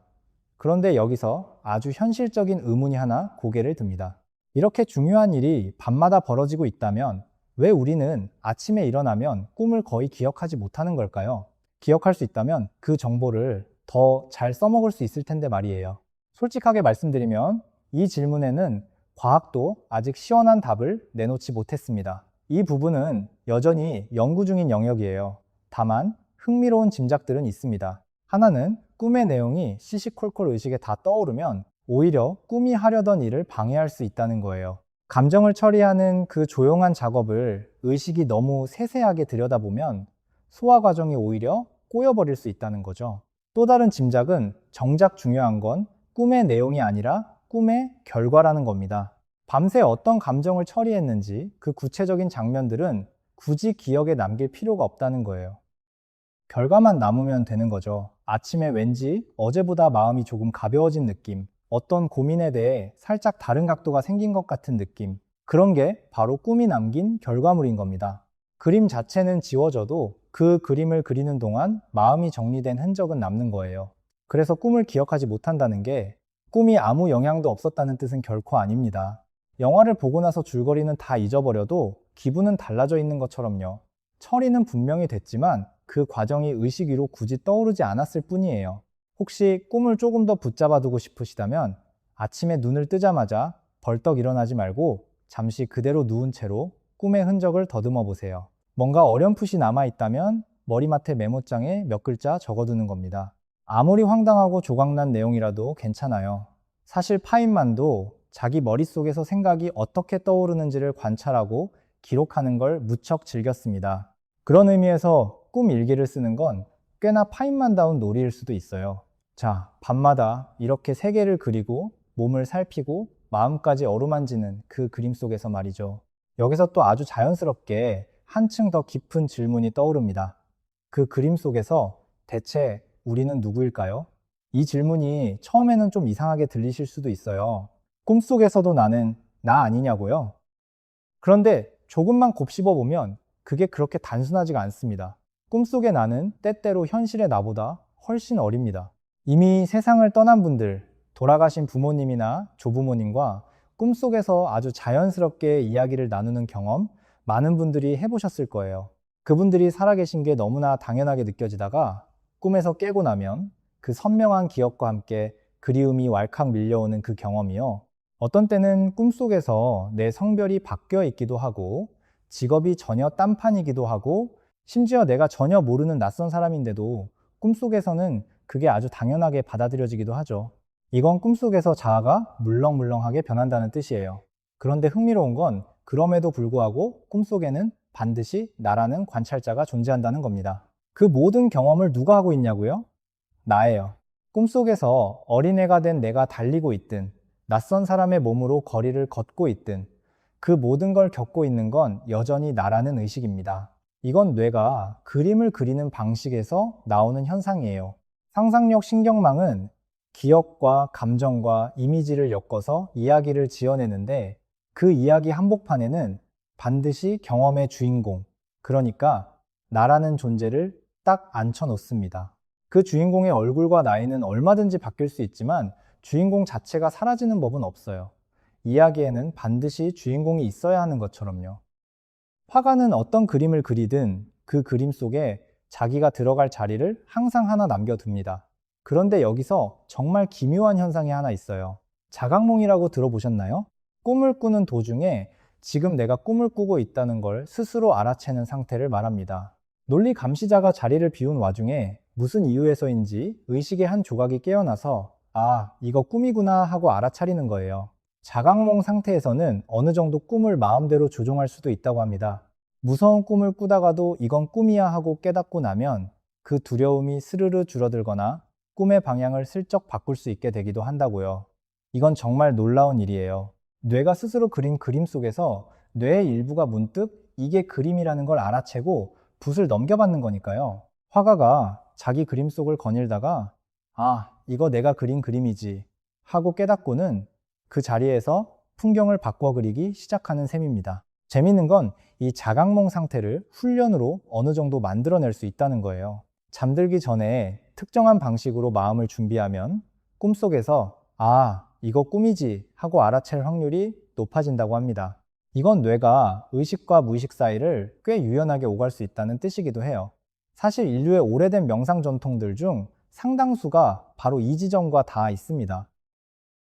그런데 여기서 아주 현실적인 의문이 하나 고개를 듭니다. 이렇게 중요한 일이 밤마다 벌어지고 있다면 왜 우리는 아침에 일어나면 꿈을 거의 기억하지 못하는 걸까요? 기억할 수 있다면 그 정보를 더 잘 써먹을 수 있을 텐데 말이에요. 솔직하게 말씀드리면 이 질문에는 과학도 아직 시원한 답을 내놓지 못했습니다. 이 부분은 여전히 연구 중인 영역이에요. 다만 흥미로운 짐작들은 있습니다. 하나는 꿈의 내용이 시시콜콜 의식에 다 떠오르면 오히려 꿈이 하려던 일을 방해할 수 있다는 거예요. 감정을 처리하는 그 조용한 작업을 의식이 너무 세세하게 들여다보면 소화 과정이 오히려 꼬여버릴 수 있다는 거죠. 또 다른 짐작은 정작 중요한 건 꿈의 내용이 아니라 꿈의 결과라는 겁니다. 밤새 어떤 감정을 처리했는지 그 구체적인 장면들은 굳이 기억에 남길 필요가 없다는 거예요. 결과만 남으면 되는 거죠. 아침에 왠지 어제보다 마음이 조금 가벼워진 느낌, 어떤 고민에 대해 살짝 다른 각도가 생긴 것 같은 느낌, 그런 게 바로 꿈이 남긴 결과물인 겁니다. 그림 자체는 지워져도 그 그림을 그리는 동안 마음이 정리된 흔적은 남는 거예요. 그래서 꿈을 기억하지 못한다는 게 꿈이 아무 영향도 없었다는 뜻은 결코 아닙니다. 영화를 보고 나서 줄거리는 다 잊어버려도 기분은 달라져 있는 것처럼요. 처리는 분명히 됐지만 그 과정이 의식 위로 굳이 떠오르지 않았을 뿐이에요. 혹시 꿈을 조금 더 붙잡아 두고 싶으시다면 아침에 눈을 뜨자마자 벌떡 일어나지 말고 잠시 그대로 누운 채로 꿈의 흔적을 더듬어 보세요. 뭔가 어렴풋이 남아있다면 머리맡에 메모장에 몇 글자 적어두는 겁니다. 아무리 황당하고 조각난 내용이라도 괜찮아요. 사실 파인만도 자기 머릿속에서 생각이 어떻게 떠오르는지를 관찰하고 기록하는 걸 무척 즐겼습니다. 그런 의미에서 꿈 일기를 쓰는 건 꽤나 파인만다운 놀이일 수도 있어요. 자, 밤마다 이렇게 세계를 그리고 몸을 살피고 마음까지 어루만지는 그 그림 속에서 말이죠. 여기서 또 아주 자연스럽게 한층 더 깊은 질문이 떠오릅니다. 그 그림 속에서 대체 우리는 누구일까요? 이 질문이 처음에는 좀 이상하게 들리실 수도 있어요. 꿈속에서도 나는 나 아니냐고요? 그런데 조금만 곱씹어 보면 그게 그렇게 단순하지가 않습니다. 꿈속의 나는 때때로 현실의 나보다 훨씬 어립니다. 이미 세상을 떠난 분들, 돌아가신 부모님이나 조부모님과 꿈속에서 아주 자연스럽게 이야기를 나누는 경험 많은 분들이 해보셨을 거예요. 그분들이 살아계신 게 너무나 당연하게 느껴지다가 꿈에서 깨고 나면 그 선명한 기억과 함께 그리움이 왈칵 밀려오는 그 경험이요. 어떤 때는 꿈속에서 내 성별이 바뀌어 있기도 하고 직업이 전혀 딴판이기도 하고 심지어 내가 전혀 모르는 낯선 사람인데도 꿈속에서는 그게 아주 당연하게 받아들여지기도 하죠. 이건 꿈속에서 자아가 물렁물렁하게 변한다는 뜻이에요. 그런데 흥미로운 건 그럼에도 불구하고 꿈속에는 반드시 나라는 관찰자가 존재한다는 겁니다. 그 모든 경험을 누가 하고 있냐고요? 나예요. 꿈속에서 어린애가 된 내가 달리고 있든, 낯선 사람의 몸으로 거리를 걷고 있든, 그 모든 걸 겪고 있는 건 여전히 나라는 의식입니다. 이건 뇌가 그림을 그리는 방식에서 나오는 현상이에요. 상상력 신경망은 기억과 감정과 이미지를 엮어서 이야기를 지어내는데 그 이야기 한복판에는 반드시 경험의 주인공, 그러니까 나라는 존재를 딱 앉혀놓습니다. 그 주인공의 얼굴과 나이는 얼마든지 바뀔 수 있지만 주인공 자체가 사라지는 법은 없어요. 이야기에는 반드시 주인공이 있어야 하는 것처럼요. 화가는 어떤 그림을 그리든 그 그림 속에 자기가 들어갈 자리를 항상 하나 남겨둡니다. 그런데 여기서 정말 기묘한 현상이 하나 있어요. 자각몽이라고 들어보셨나요? 꿈을 꾸는 도중에 지금 내가 꿈을 꾸고 있다는 걸 스스로 알아채는 상태를 말합니다. 논리 감시자가 자리를 비운 와중에 무슨 이유에서인지 의식의 한 조각이 깨어나서 아, 이거 꿈이구나 하고 알아차리는 거예요. 자각몽 상태에서는 어느 정도 꿈을 마음대로 조종할 수도 있다고 합니다. 무서운 꿈을 꾸다가도 이건 꿈이야 하고 깨닫고 나면 그 두려움이 스르르 줄어들거나 꿈의 방향을 슬쩍 바꿀 수 있게 되기도 한다고요. 이건 정말 놀라운 일이에요. 뇌가 스스로 그린 그림 속에서 뇌의 일부가 문득 이게 그림이라는 걸 알아채고 붓을 넘겨받는 거니까요. 화가가 자기 그림 속을 거닐다가 아, 이거 내가 그린 그림이지 하고 깨닫고는 그 자리에서 풍경을 바꿔 그리기 시작하는 셈입니다. 재밌는 건 이 자각몽 상태를 훈련으로 어느 정도 만들어낼 수 있다는 거예요. 잠들기 전에 특정한 방식으로 마음을 준비하면 꿈속에서 아, 이거 꿈이지 하고 알아챌 확률이 높아진다고 합니다. 이건 뇌가 의식과 무의식 사이를 꽤 유연하게 오갈 수 있다는 뜻이기도 해요. 사실 인류의 오래된 명상 전통들 중 상당수가 바로 이 지점과 닿아 있습니다.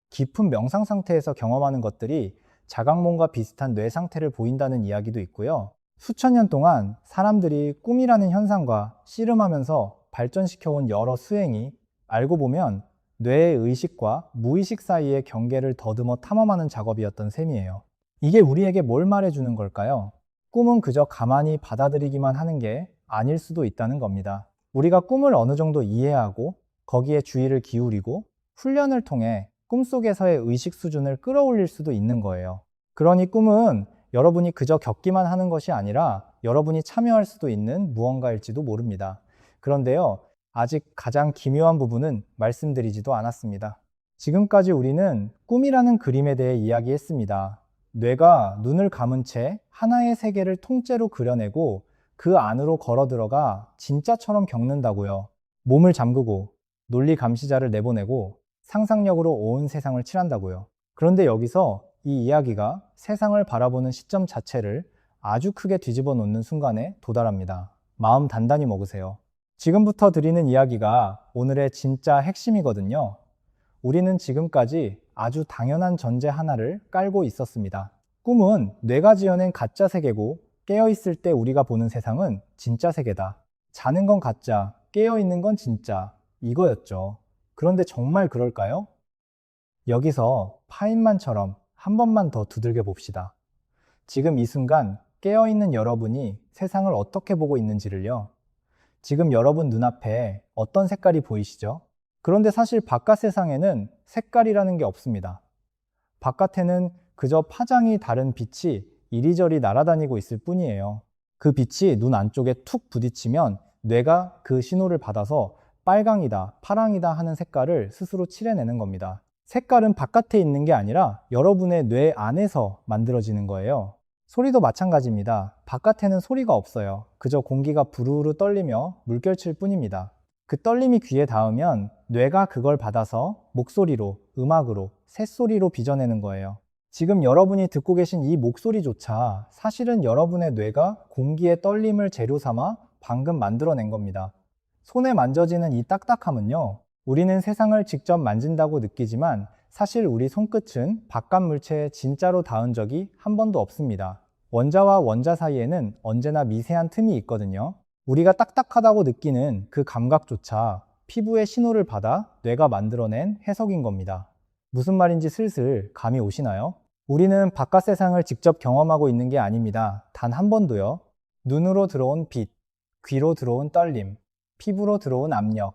깊은 명상 상태에서 경험하는 것들이 자각몽과 비슷한 뇌 상태를 보인다는 이야기도 있고요. 수천 년 동안 사람들이 꿈이라는 현상과 씨름하면서 발전시켜온 여러 수행이 알고 보면 뇌의 의식과 무의식 사이의 경계를 더듬어 탐험하는 작업이었던 셈이에요. 이게 우리에게 뭘 말해주는 걸까요? 꿈은 그저 가만히 받아들이기만 하는 게 아닐 수도 있다는 겁니다. 우리가 꿈을 어느 정도 이해하고 거기에 주의를 기울이고 훈련을 통해 꿈속에서의 의식 수준을 끌어올릴 수도 있는 거예요. 그러니 꿈은 여러분이 그저 겪기만 하는 것이 아니라 여러분이 참여할 수도 있는 무언가일지도 모릅니다. 그런데요, 아직 가장 기묘한 부분은 말씀드리지도 않았습니다. 지금까지 우리는 꿈이라는 그림에 대해 이야기했습니다. 뇌가 눈을 감은 채 하나의 세계를 통째로 그려내고 그 안으로 걸어 들어가 진짜처럼 겪는다고요. 몸을 잠그고 논리 감시자를 내보내고 상상력으로 온 세상을 칠한다고요. 그런데 여기서 이 이야기가 세상을 바라보는 시점 자체를 아주 크게 뒤집어 놓는 순간에 도달합니다. 마음 단단히 먹으세요. 지금부터 드리는 이야기가 오늘의 진짜 핵심이거든요. 우리는 지금까지 아주 당연한 전제 하나를 깔고 있었습니다. 꿈은 뇌가 지어낸 가짜 세계고 깨어있을 때 우리가 보는 세상은 진짜 세계다. 자는 건 가짜, 깨어있는 건 진짜. 이거였죠. 그런데 정말 그럴까요? 여기서 파인만처럼 한 번만 더 두들겨 봅시다. 지금 이 순간 깨어있는 여러분이 세상을 어떻게 보고 있는지를요. 지금 여러분 눈앞에 어떤 색깔이 보이시죠? 그런데 사실 바깥 세상에는 색깔이라는 게 없습니다. 바깥에는 그저 파장이 다른 빛이 이리저리 날아다니고 있을 뿐이에요. 그 빛이 눈 안쪽에 툭 부딪히면 뇌가 그 신호를 받아서 빨강이다, 파랑이다 하는 색깔을 스스로 칠해내는 겁니다. 색깔은 바깥에 있는 게 아니라 여러분의 뇌 안에서 만들어지는 거예요. 소리도 마찬가지입니다. 바깥에는 소리가 없어요. 그저 공기가 부르르 떨리며 물결칠 뿐입니다. 그 떨림이 귀에 닿으면 뇌가 그걸 받아서 목소리로, 음악으로, 새소리로 빚어내는 거예요. 지금 여러분이 듣고 계신 이 목소리조차 사실은 여러분의 뇌가 공기의 떨림을 재료 삼아 방금 만들어낸 겁니다. 손에 만져지는 이 딱딱함은요, 우리는 세상을 직접 만진다고 느끼지만 사실 우리 손끝은 바깥 물체에 진짜로 닿은 적이 한 번도 없습니다. 원자와 원자 사이에는 언제나 미세한 틈이 있거든요. 우리가 딱딱하다고 느끼는 그 감각조차 피부의 신호를 받아 뇌가 만들어낸 해석인 겁니다. 무슨 말인지 슬슬 감이 오시나요? 우리는 바깥 세상을 직접 경험하고 있는 게 아닙니다. 단 한 번도요. 눈으로 들어온 빛, 귀로 들어온 떨림, 피부로 들어온 압력.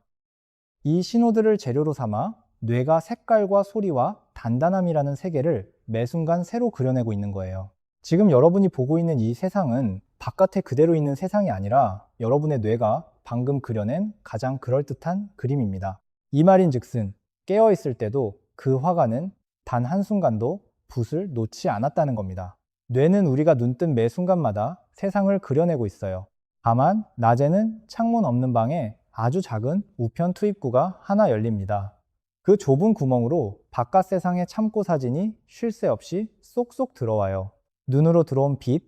이 신호들을 재료로 삼아 뇌가 색깔과 소리와 단단함이라는 세계를 매 순간 새로 그려내고 있는 거예요. 지금 여러분이 보고 있는 이 세상은 바깥에 그대로 있는 세상이 아니라 여러분의 뇌가 방금 그려낸 가장 그럴듯한 그림입니다. 이 말인즉슨 깨어있을 때도 그 화가는 단 한순간도 붓을 놓지 않았다는 겁니다. 뇌는 우리가 눈뜬 매 순간마다 세상을 그려내고 있어요. 다만 낮에는 창문 없는 방에 아주 작은 우편 투입구가 하나 열립니다. 그 좁은 구멍으로 바깥 세상의 참고 사진이 쉴 새 없이 쏙쏙 들어와요. 눈으로 들어온 빛,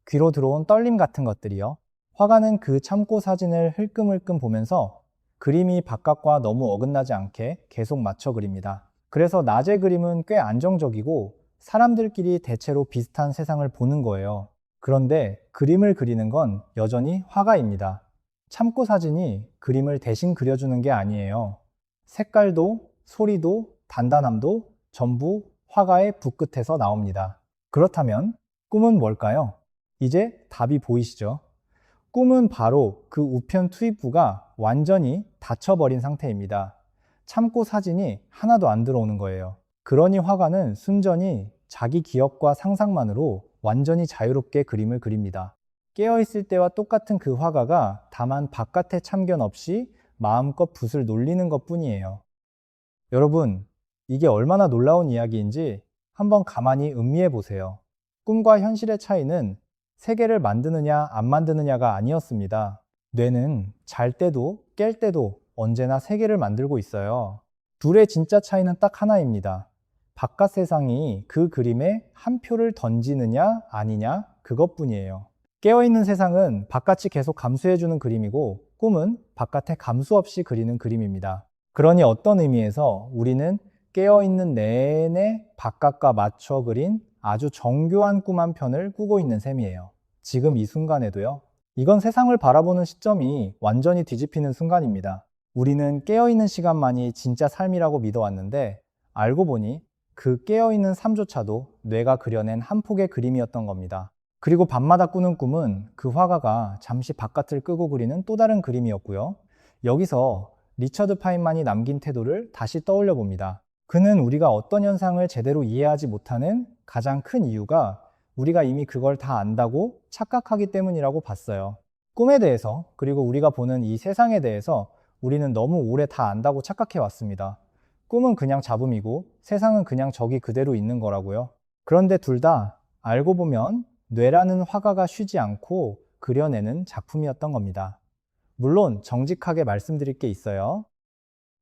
귀로 들어온 떨림 같은 것들이요. 화가는 그 참고 사진을 흘끔흘끔 보면서 그림이 바깥과 너무 어긋나지 않게 계속 맞춰 그립니다. 그래서 낮의 그림은 꽤 안정적이고 사람들끼리 대체로 비슷한 세상을 보는 거예요. 그런데 그림을 그리는 건 여전히 화가입니다. 참고 사진이 그림을 대신 그려주는 게 아니에요. 색깔도 소리도 단단함도 전부 화가의 붓끝에서 나옵니다. 그렇다면 꿈은 뭘까요? 이제 답이 보이시죠? 꿈은 바로 그 우편 투입부가 완전히 닫혀버린 상태입니다. 참고 사진이 하나도 안 들어오는 거예요. 그러니 화가는 순전히 자기 기억과 상상만으로 완전히 자유롭게 그림을 그립니다. 깨어있을 때와 똑같은 그 화가가 다만 바깥에 참견 없이 마음껏 붓을 놀리는 것 뿐이에요. 여러분, 이게 얼마나 놀라운 이야기인지 한번 가만히 음미해 보세요. 꿈과 현실의 차이는 세계를 만드느냐 안 만드느냐가 아니었습니다. 뇌는 잘 때도 깰 때도 언제나 세계를 만들고 있어요. 둘의 진짜 차이는 딱 하나입니다. 바깥 세상이 그 그림에 한 표를 던지느냐 아니냐 그것뿐이에요. 깨어있는 세상은 바깥이 계속 감수해주는 그림이고 꿈은 바깥에 감수 없이 그리는 그림입니다. 그러니 어떤 의미에서 우리는 깨어있는 내내 바깥과 맞춰 그린 아주 정교한 꿈 한 편을 꾸고 있는 셈이에요. 지금 이 순간에도요. 이건 세상을 바라보는 시점이 완전히 뒤집히는 순간입니다. 우리는 깨어있는 시간만이 진짜 삶이라고 믿어왔는데 알고 보니 그 깨어있는 삶조차도 뇌가 그려낸 한 폭의 그림이었던 겁니다. 그리고 밤마다 꾸는 꿈은 그 화가가 잠시 바깥을 끄고 그리는 또 다른 그림이었고요. 여기서 리처드 파인만이 남긴 태도를 다시 떠올려 봅니다. 그는 우리가 어떤 현상을 제대로 이해하지 못하는 가장 큰 이유가 우리가 이미 그걸 다 안다고 착각하기 때문이라고 봤어요. 꿈에 대해서 그리고 우리가 보는 이 세상에 대해서 우리는 너무 오래 다 안다고 착각해 왔습니다. 꿈은 그냥 잡음이고 세상은 그냥 저기 그대로 있는 거라고요. 그런데 둘 다 알고 보면 뇌라는 화가가 쉬지 않고 그려내는 작품이었던 겁니다. 물론 정직하게 말씀드릴 게 있어요.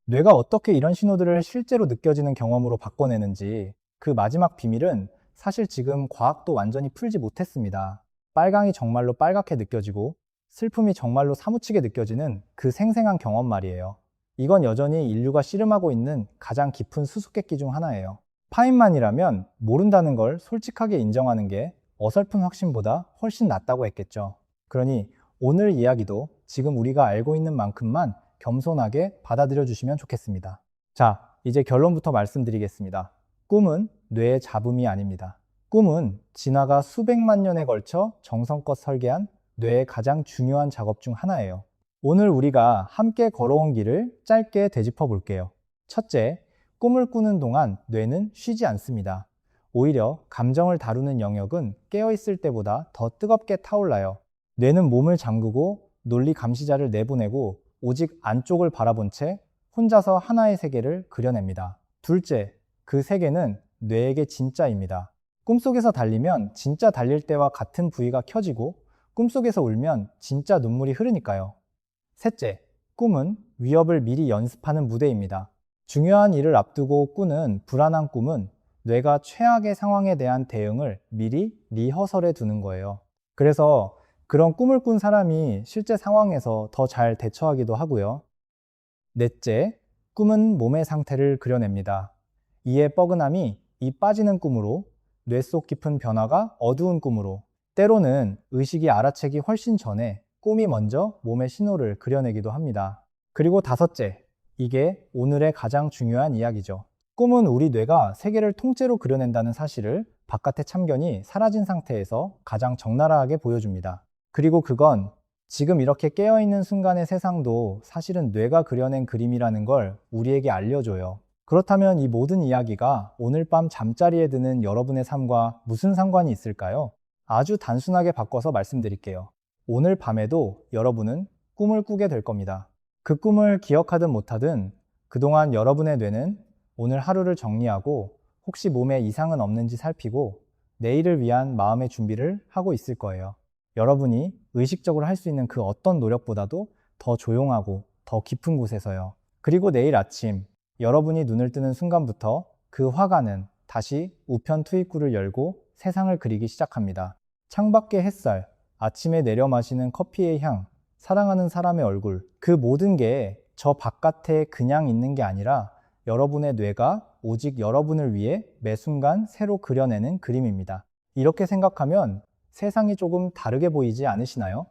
뇌가 어떻게 이런 신호들을 실제로 느껴지는 경험으로 바꿔내는지 그 마지막 비밀은 사실 지금 과학도 완전히 풀지 못했습니다. 빨강이 정말로 빨갛게 느껴지고 슬픔이 정말로 사무치게 느껴지는 그 생생한 경험 말이에요. 이건 여전히 인류가 씨름하고 있는 가장 깊은 수수께끼 중 하나예요. 파인만이라면 모른다는 걸 솔직하게 인정하는 게 어설픈 확신보다 훨씬 낫다고 했겠죠. 그러니 오늘 이야기도 지금 우리가 알고 있는 만큼만 겸손하게 받아들여 주시면 좋겠습니다. 자, 이제 결론부터 말씀드리겠습니다. 꿈은 뇌의 잡음이 아닙니다. 꿈은 진화가 수백만 년에 걸쳐 정성껏 설계한 뇌의 가장 중요한 작업 중 하나예요. 오늘 우리가 함께 걸어온 길을 짧게 되짚어 볼게요. 첫째, 꿈을 꾸는 동안 뇌는 쉬지 않습니다. 오히려 감정을 다루는 영역은 깨어있을 때보다 더 뜨겁게 타올라요. 뇌는 몸을 잠그고 논리 감시자를 내보내고 오직 안쪽을 바라본 채 혼자서 하나의 세계를 그려냅니다. 둘째, 그 세계는 뇌에게 진짜입니다. 꿈속에서 달리면 진짜 달릴 때와 같은 부위가 켜지고 꿈속에서 울면 진짜 눈물이 흐르니까요. 셋째, 꿈은 위협을 미리 연습하는 무대입니다. 중요한 일을 앞두고 꾸는 불안한 꿈은 뇌가 최악의 상황에 대한 대응을 미리 리허설해 두는 거예요. 그래서 그런 꿈을 꾼 사람이 실제 상황에서 더 잘 대처하기도 하고요. 넷째, 꿈은 몸의 상태를 그려냅니다. 이에 뻐근함이 이 빠지는 꿈으로, 뇌 속 깊은 변화가 어두운 꿈으로, 때로는 의식이 알아채기 훨씬 전에 꿈이 먼저 몸의 신호를 그려내기도 합니다. 그리고 다섯째, 이게 오늘의 가장 중요한 이야기죠. 꿈은 우리 뇌가 세계를 통째로 그려낸다는 사실을 바깥의 참견이 사라진 상태에서 가장 적나라하게 보여줍니다. 그리고 그건 지금 이렇게 깨어있는 순간의 세상도 사실은 뇌가 그려낸 그림이라는 걸 우리에게 알려줘요. 그렇다면 이 모든 이야기가 오늘 밤 잠자리에 드는 여러분의 삶과 무슨 상관이 있을까요? 아주 단순하게 바꿔서 말씀드릴게요. 오늘 밤에도 여러분은 꿈을 꾸게 될 겁니다. 그 꿈을 기억하든 못하든 그동안 여러분의 뇌는 오늘 하루를 정리하고 혹시 몸에 이상은 없는지 살피고 내일을 위한 마음의 준비를 하고 있을 거예요. 여러분이 의식적으로 할 수 있는 그 어떤 노력보다도 더 조용하고 더 깊은 곳에서요. 그리고 내일 아침 여러분이 눈을 뜨는 순간부터 그 화가는 다시 우편 투입구를 열고 세상을 그리기 시작합니다. 창밖의 햇살, 아침에 내려 마시는 커피의 향, 사랑하는 사람의 얼굴, 그 모든 게 저 바깥에 그냥 있는 게 아니라 여러분의 뇌가 오직 여러분을 위해 매 순간 새로 그려내는 그림입니다. 이렇게 생각하면 세상이 조금 다르게 보이지 않으시나요?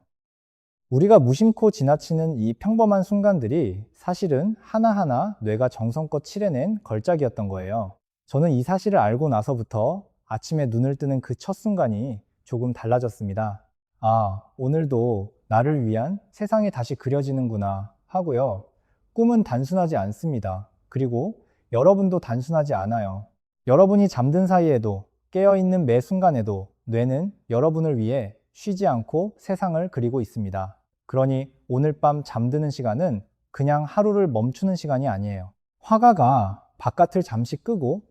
우리가 무심코 지나치는 이 평범한 순간들이 사실은 하나하나 뇌가 정성껏 칠해낸 걸작이었던 거예요. 저는 이 사실을 알고 나서부터 아침에 눈을 뜨는 그 첫 순간이 조금 달라졌습니다. 아, 오늘도 나를 위한 세상이 다시 그려지는구나 하고요. 꿈은 단순하지 않습니다. 그리고 여러분도 단순하지 않아요. 여러분이 잠든 사이에도 깨어있는 매 순간에도 뇌는 여러분을 위해 쉬지 않고 세상을 그리고 있습니다. 그러니 오늘 밤 잠드는 시간은 그냥 하루를 멈추는 시간이 아니에요. 화가가 바깥을 잠시 끄고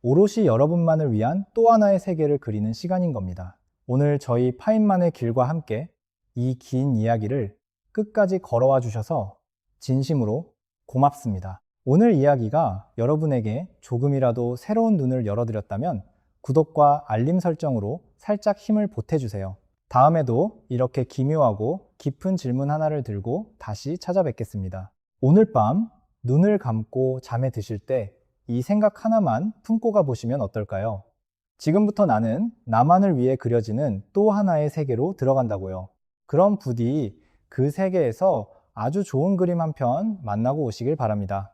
오롯이 여러분만을 위한 또 하나의 세계를 그리는 시간인 겁니다. 오늘 저희 파인만의 길과 함께 이 긴 이야기를 끝까지 걸어와 주셔서 진심으로 고맙습니다. 오늘 이야기가 여러분에게 조금이라도 새로운 눈을 열어드렸다면 구독과 알림 설정으로 살짝 힘을 보태주세요. 다음에도 이렇게 기묘하고 깊은 질문 하나를 들고 다시 찾아뵙겠습니다. 오늘 밤 눈을 감고 잠에 드실 때 이 생각 하나만 품고 가보시면 어떨까요? 지금부터 나는 나만을 위해 그려지는 또 하나의 세계로 들어간다고요. 그럼 부디 그 세계에서 아주 좋은 그림 한 편 만나고 오시길 바랍니다.